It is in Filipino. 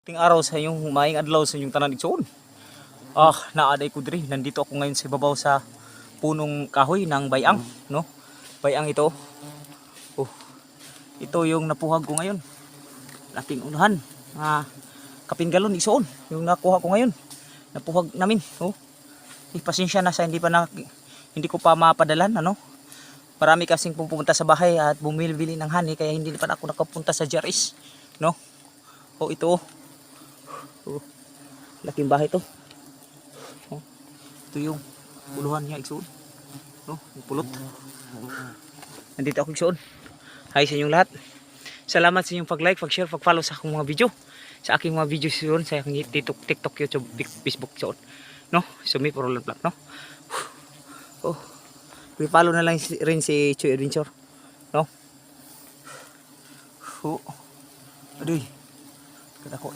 Ting araw sa inyong maayong adlaw sa inyong tanan igsoon. Naaday ko diri. Nandito ako ngayon sa ibabaw sa punong kahoy ng bayang, no? Bayang ito. Oh, ito yung napuhag ko ngayon. Laking unahan. Kapin galon igsoon yung nakuha ko ngayon. Napuhag namin, oh. Pasensya na sa hindi ko pa mapadalhan, ano? Marami kasing pupunta sa bahay at bumili ng honey kaya hindi pa ako nakapunta sa Jaris, no? Oh, ito. Oh, laking bahay to. Oh, ito yung puluhan niya igsoon. No, yung pulot. Nandito ako igsoon. Hi sa inyong lahat. Salamat sa inyong pag-like, pag-share, pag-follow sa akong mga video. Sa aking mga videos yun, sa aking TikTok, YouTube, Facebook yun. No, Sumi Pro Vlog, no? Oh, i-follow na lang rin si Choy Adventure. No? Oh, aduy. Kada ko,